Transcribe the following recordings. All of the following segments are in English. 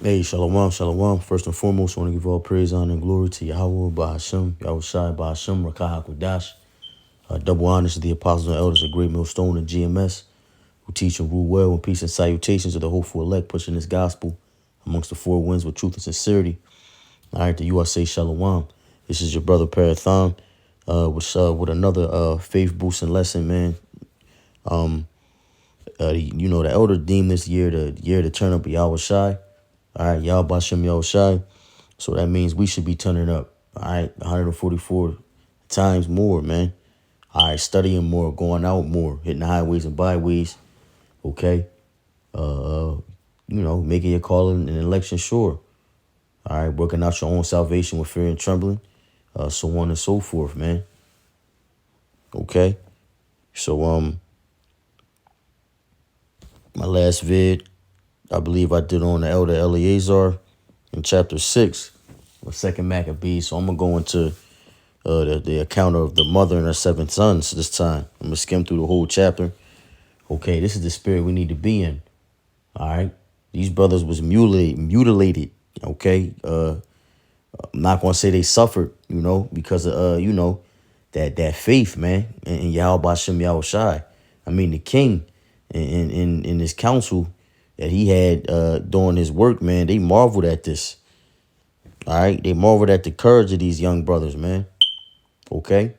Hey, shalom, shalom. First and foremost, I want to give all praise, honor, and glory to Yahweh, Bahashim, Yahushai, Bahashim, Rakah HaKodash. Double honors to the apostles and elders of Great Millstone and GMS, who teach and rule well, and peace and salutations to the hopeful elect, pushing this gospel amongst the four winds with truth and sincerity. All right, to you I say shalom. This is your brother Parathon, with another faith boosting lesson, man. The elder deemed this year the year to turn up Yahushai. All right, Yahweh Bashem Yahushai. So that means we should be turning up. All right, 144 times more, man. All right, studying more, going out more, hitting the highways and byways. Okay. Making your calling and election sure. All right, working out your own salvation with fear and trembling. So on and so forth, man. Okay. So my last vid, I believe I did on the elder Eleazar in chapter 6 of Second Maccabees. So I'm gonna go into the account of the mother and her seven sons this time. I'm gonna skim through the whole chapter. Okay, this is the spirit we need to be in. All right, these brothers was mutilated. Okay, I'm not gonna say they suffered, because of that faith, man, in Yahweh Bashem Yahushai. I mean, the king in his council that he had doing his work, man. They marveled at this. All right, they marveled at the courage of these young brothers, man. Okay.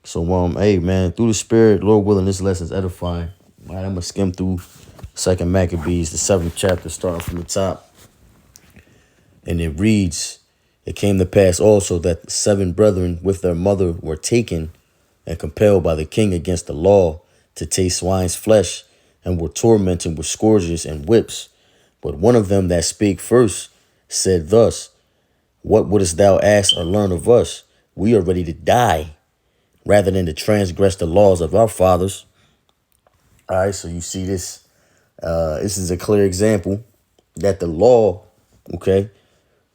So, hey, man, through the spirit, Lord willing, this lesson's edifying. All right, I'm gonna skim through Second Maccabees, the 7th chapter, starting from the top, and it reads: It came to pass also that the 7 brethren with their mother were taken and compelled by the king against the law to taste swine's flesh, and were tormented with scourges and whips. But one of them that spake first said thus: What wouldest thou ask or learn of us? We are ready to die, rather than to transgress the laws of our fathers. All right, so you see this. This is a clear example that the law, okay,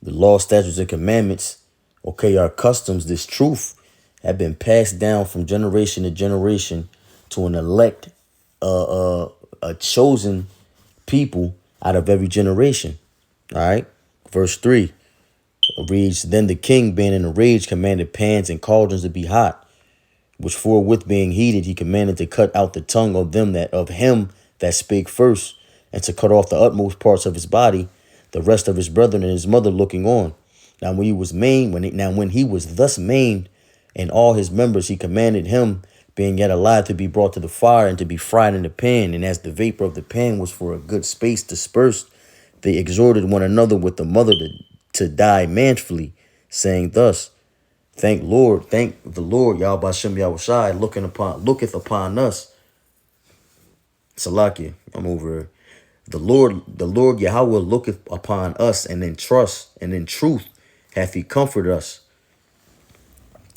the law, statutes, and commandments, okay, our customs, this truth, have been passed down from generation to generation to an elect, a chosen people out of every generation. All right, verse 3 reads: Then the king, being in a rage, commanded pans and cauldrons to be hot, which forthwith being heated, he commanded to cut out the tongue of him that spake first, and to cut off the utmost parts of his body, the rest of his brethren and his mother looking on. Now when he was maimed, when he was thus maimed, and all his members, he commanded him, being yet alive, to be brought to the fire and to be fried in the pan. And as the vapor of the pan was for a good space dispersed, they exhorted one another with the mother to die manfully, saying thus: Thank the Lord, Yahweh Bashem Yahushai, looketh upon us. Salakia, I'm over here. The Lord Yahweh looketh upon us, and in trust and in truth hath he comforted us.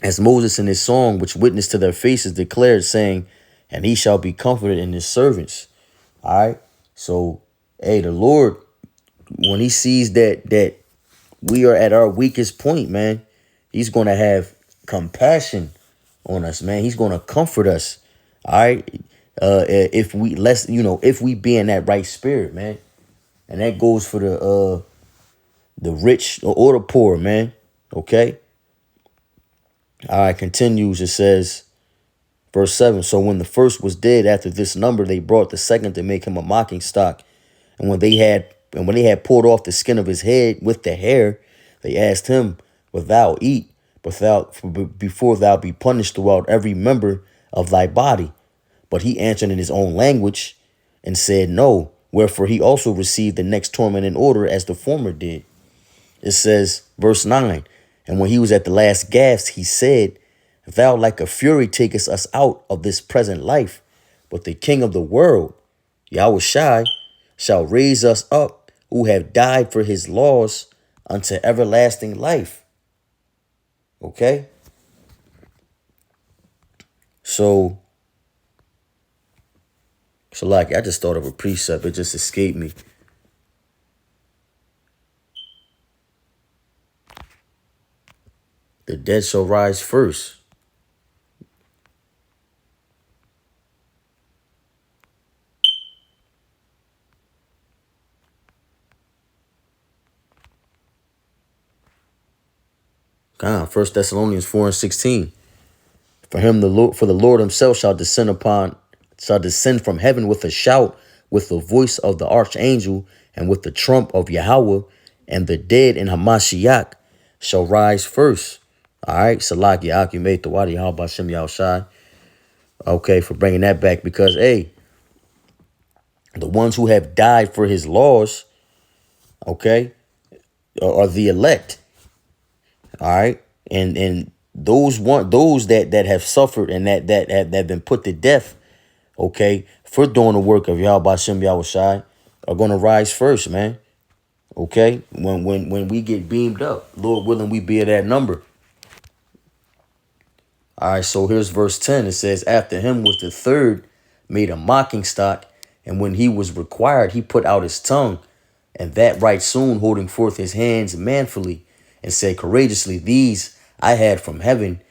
As Moses in his song, which witnessed to their faces, declared, saying, And he shall be comforted in his servants. All right. So, hey, the Lord, when he sees that we are at our weakest point, man, he's going to have compassion on us, man. He's going to comfort us. All right. If we be in that right spirit, man. And that goes for the rich or the poor, man. Okay. All right. Continues. It says, verse 7. So when the first was dead after this number, they brought the second to make him a mocking stock. And when they had pulled off the skin of his head with the hair, they asked him, Wilt thou eat, before thou be punished throughout every member of thy body? But he answered in his own language and said, No. Wherefore he also received the next torment in order as the former did. It says, verse 9, And when he was at the last gasp, he said, Thou like a fury takest us out of this present life, but the king of the world, Yahushai, shall raise us up, who have died for his laws, unto everlasting life. Okay? So like I just thought of a precept. It just escaped me. The dead shall rise first. God, 1 Thessalonians 4:16. For the Lord himself shall descend from heaven with a shout, with the voice of the archangel, and with the trump of Yahweh, and the dead in Hamashiach shall rise first. All right, Salaki Akim Tawadi Halbashim Yahushai. Okay, for bringing that back, because hey, the ones who have died for his laws, okay, are the elect. All right, and those that have suffered and that have been put to death, okay, for doing the work of Yahweh Shem Yahushai, are going to rise first, man. Okay, when we get beamed up, Lord willing, we be at that number. All right, so here's verse 10. It says, after him was the third, made a mocking stock, and when he was required, he put out his tongue, and that right soon, holding forth his hands manfully, and said courageously, these I had from heaven,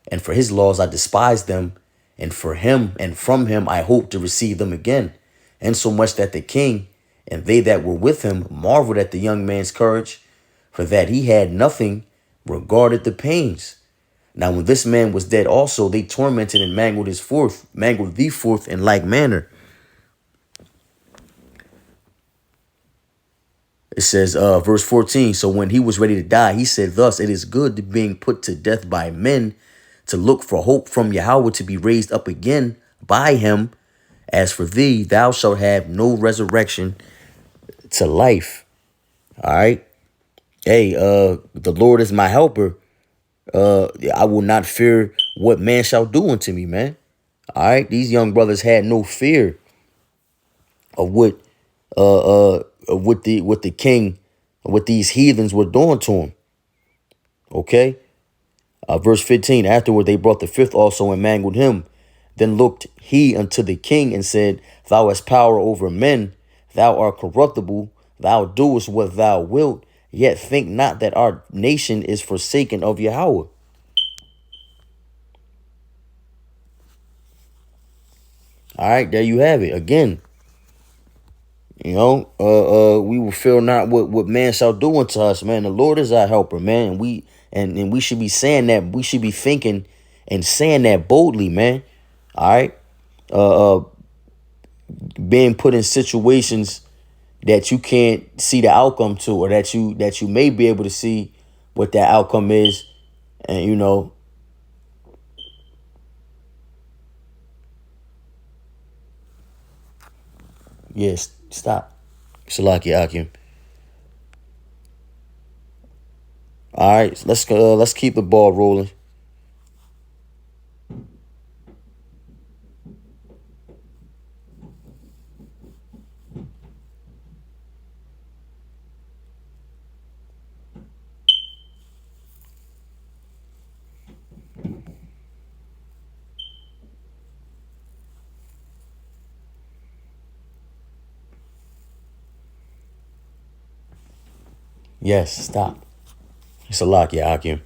and for his laws I despised them, and for him and from him I hope to receive them again. And so much that the king and they that were with him marveled at the young man's courage, for that he had nothing, regarded the pains. Now when this man was dead also, they tormented and mangled the fourth in like manner. It says, verse 14, so when he was ready to die, he said thus, it is good to being put to death by men, to look for hope from Yahweh to be raised up again by him. As for thee, thou shalt have no resurrection to life. All right. Hey, the Lord is my helper. I will not fear what man shall do unto me, man. All right. These young brothers had no fear of what the king, what these heathens were doing to him. Okay. Verse 15, afterward they brought the fifth also and mangled him. Then looked he unto the king and said, thou hast power over men, thou art corruptible, thou doest what thou wilt, yet think not that our nation is forsaken of Yahweh. All right, there you have it. Again, you know, we will fear not what man shall do unto us, man. The Lord is our helper, man. And we should be saying that. We should be thinking and saying that boldly, man. All right. Being put in situations that you can't see the outcome to, or that you may be able to see what that outcome is. And, you know, yes, stop. Salaki Akim. All right, let's keep the ball rolling. Yes, stop. Salaki Akim.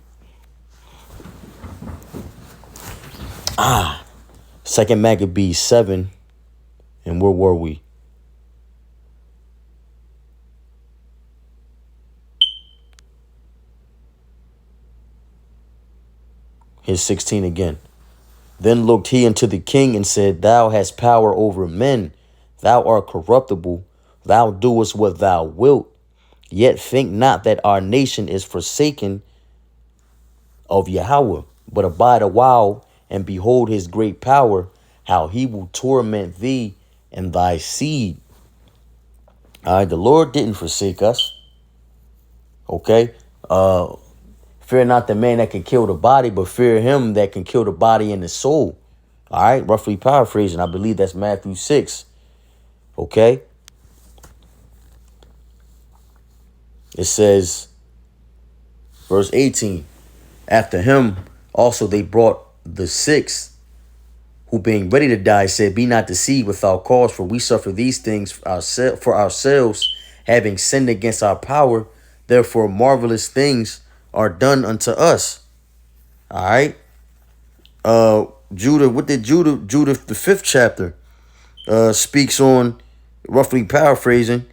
Second Maccabees 7. And where were we? Here's 16 again. Then looked he unto the king and said, thou hast power over men, thou art corruptible, thou doest what thou wilt, yet think not that our nation is forsaken of Yahweh, but abide a while and behold his great power, how he will torment thee and thy seed. All right, the Lord didn't forsake us. Okay. Fear not the man that can kill the body, but fear him that can kill the body and the soul. All right, roughly paraphrasing. I believe that's Matthew 6. Okay. It says, verse 18, after him also they brought the sixth, who being ready to die said, be not deceived without cause, for we suffer these things for ourselves, having sinned against our power. Therefore marvelous things are done unto us. All right. Judah, what did Judah, the 5th chapter, speaks on, roughly paraphrasing.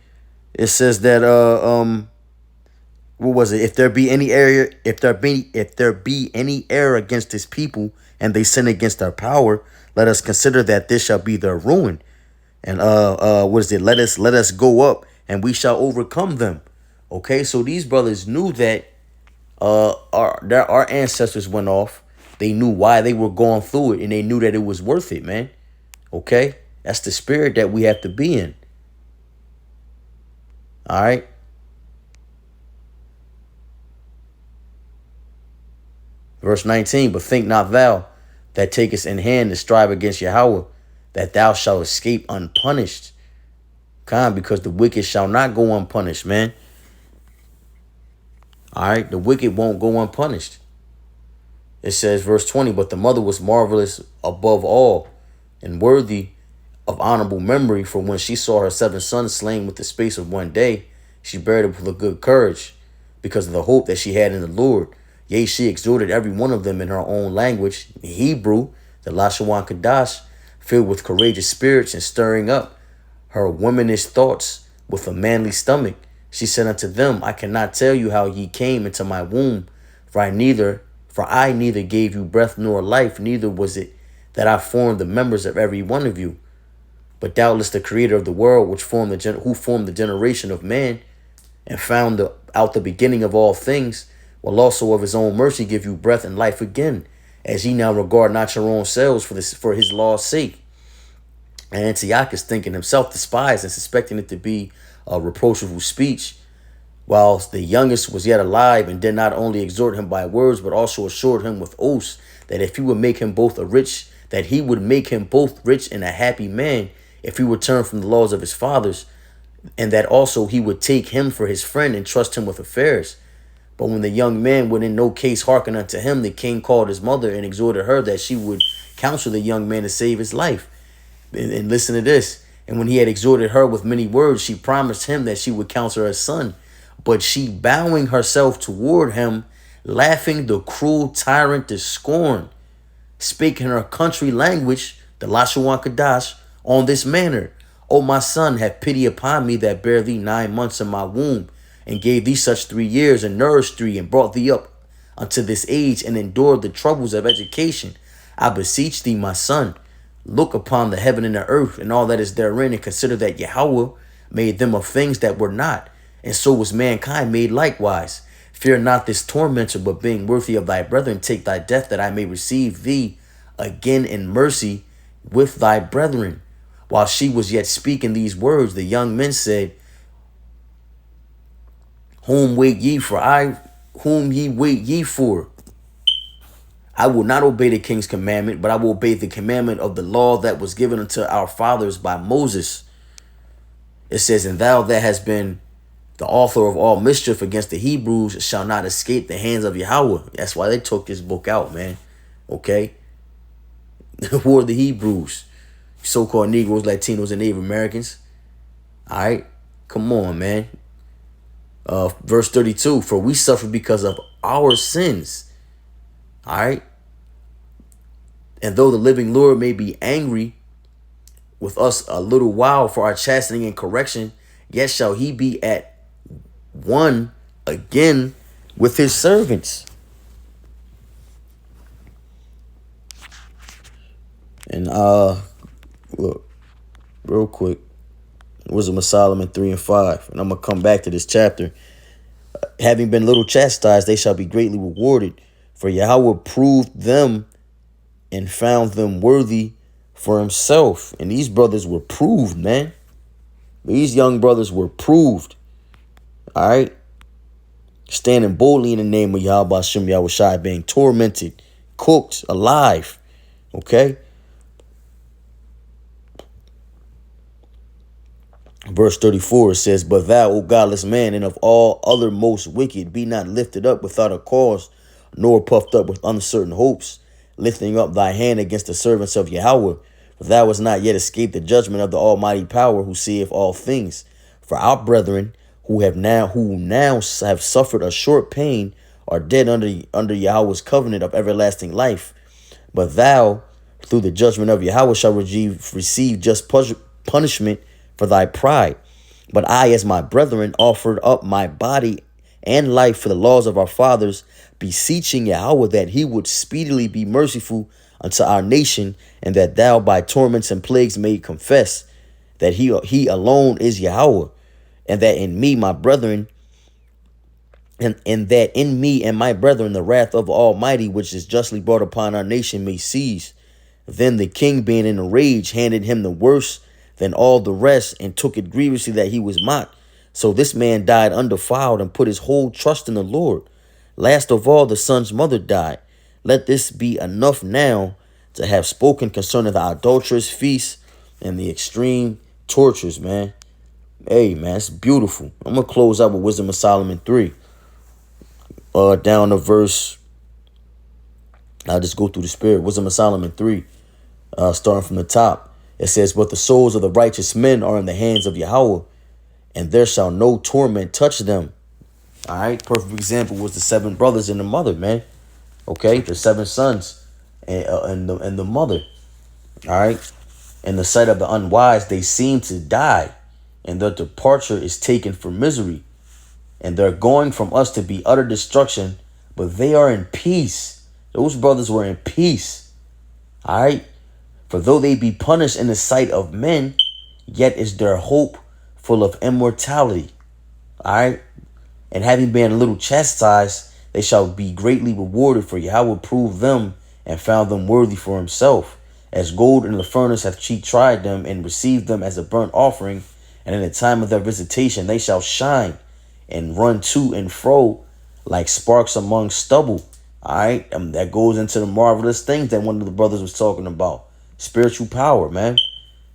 It says that, what was it? If there be any error against his people, and they sin against our power, let us consider that this shall be their ruin. And what is it? Let us go up, and we shall overcome them. Okay, so these brothers knew that our ancestors went off. They knew why they were going through it, and they knew that it was worth it, man. Okay, that's the spirit that we have to be in. All right. Verse 19, but think not thou that takest in hand to strive against Yahweh, that thou shalt escape unpunished. Because the wicked shall not go unpunished, man. All right, the wicked won't go unpunished. It says, verse 20, but the mother was marvelous above all and worthy of honorable memory, for when she saw her 7 sons slain with the space of one day, she buried them with a good courage, because of the hope that she had in the Lord. Yea, she exhorted every one of them in her own language, Hebrew, the Lashawan Kadash, filled with courageous spirits and stirring up her womanish thoughts with a manly stomach. She said unto them, I cannot tell you how ye came into my womb, for I neither gave you breath nor life, neither was it that I formed the members of every one of you. But doubtless the creator of the world, who formed the generation of man, and found out the beginning of all things, will also of his own mercy give you breath and life again, as ye now regard not your own selves for his law's sake. And Antiochus, thinking himself despised and suspecting it to be a reproachful speech, whilst the youngest was yet alive, and did not only exhort him by words, but also assured him with oaths that if he would make him both he would make him both rich and a happy man, if he would turn from the laws of his fathers, and that also he would take him for his friend and trust him with affairs. But when the young man would in no case hearken unto him, the king called his mother and exhorted her that she would counsel the young man to save his life. And listen to this. And when he had exhorted her with many words, she promised him that she would counsel her son. But she, bowing herself toward him, laughing the cruel tyrant to scorn, spake in her country language, the Lashawan Kadash, on this manner. O my son, have pity upon me that bare thee 9 months in my womb, and gave thee such 3 years, and nourished thee, and brought thee up unto this age, and endured the troubles of education. I beseech thee, my son, look upon the heaven and the earth, and all that is therein, and consider that Yahweh made them of things that were not, and so was mankind made likewise. Fear not this tormentor, but being worthy of thy brethren, take thy death, that I may receive thee again in mercy with thy brethren. While she was yet speaking these words, the young men said, Whom wait ye for? Whom ye wait ye for? I will not obey the king's commandment, but I will obey the commandment of the law that was given unto our fathers by Moses. It says, and thou that hast been the author of all mischief against the Hebrews shall not escape the hands of Yahweh. That's why they took this book out, man. Okay? Who are the Hebrews? So-called Negroes, Latinos, and Native Americans. All right? Come on, man. Verse 32, for we suffer because of our sins. All right? And though the living Lord may be angry with us a little while for our chastening and correction, yet shall he be at one again with his servants. And look, real quick, Wisdom of Solomon 3 and 5. And I'm going to come back to this chapter. Having been little chastised, they shall be greatly rewarded. For Yahweh proved them and found them worthy for himself. And these brothers were proved, man. These young brothers were proved. All right. Standing boldly in the name of Yahweh Hashem Yahweh Shai, being tormented, cooked, alive. Okay. Verse 34, it says, but thou, O godless man, and of all other most wicked, be not lifted up without a cause, nor puffed up with uncertain hopes, lifting up thy hand against the servants of Yahweh. For thou hast not yet escaped the judgment of the Almighty Power, who seeth all things. For our brethren, who now have suffered a short pain, are dead under Yahweh's covenant of everlasting life. But thou, through the judgment of Yahweh, shall receive just punishment for thy pride. But I, as my brethren, offered up my body and life for the laws of our fathers, beseeching Yahweh that he would speedily be merciful unto our nation, and that thou by torments and plagues may confess that he alone is Yahweh, and that in me, my brethren, and that in me and my brethren the wrath of Almighty, which is justly brought upon our nation, may cease. Then the king, being in a rage, handed him the worse than all the rest, and took it grievously that he was mocked. So this man died undefiled, and put his whole trust in the Lord. Last of all, the son's mother died. Let this be enough now to have spoken concerning the adulterous feast and the extreme tortures, man. Hey, man, it's beautiful. I'm going to close out with Wisdom of Solomon 3. Down to verse, I'll just go through the spirit. Wisdom of Solomon 3, starting from the top. It says, but the souls of the righteous men are in the hands of Yahweh, and there shall no torment touch them. All right. Perfect example was the 7 brothers and the mother, man. Okay. The 7 sons and the mother. All right. In the sight of the unwise, they seem to die, and their departure is taken for misery. And they're going from us to be utter destruction, but they are in peace. Those brothers were in peace. All right. For though they be punished in the sight of men, yet is their hope full of immortality. All right. And having been a little chastised, they shall be greatly rewarded, for Yahweh proved them and found them worthy for himself. As gold in the furnace hath he tried them, and received them as a burnt offering. And in the time of their visitation they shall shine and run to and fro like sparks among stubble. All right. That goes into the marvelous things that one of the brothers was talking about. Spiritual power, man.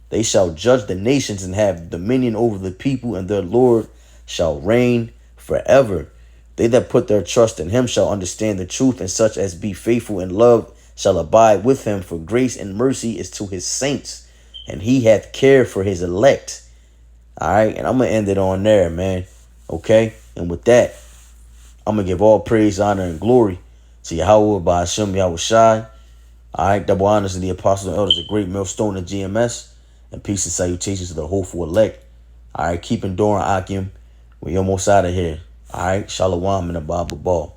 They shall judge the nations and have dominion over the people, and their Lord shall reign forever. They that put their trust in him shall understand the truth, and such as be faithful in love shall abide with him. For grace and mercy is to his saints, and he hath care for his elect. All right. And I'm going to end it on there, man. Okay. And with that, I'm going to give all praise, honor, and glory to Yahweh by Hashem Yahweh Shai. All right. Double honors to the apostles and elders, a great millstone of GMS, and peace and salutations to the hopeful elect. All right. Keep enduring, Akim. We almost out of here. All right. Shalom and a Bible ball.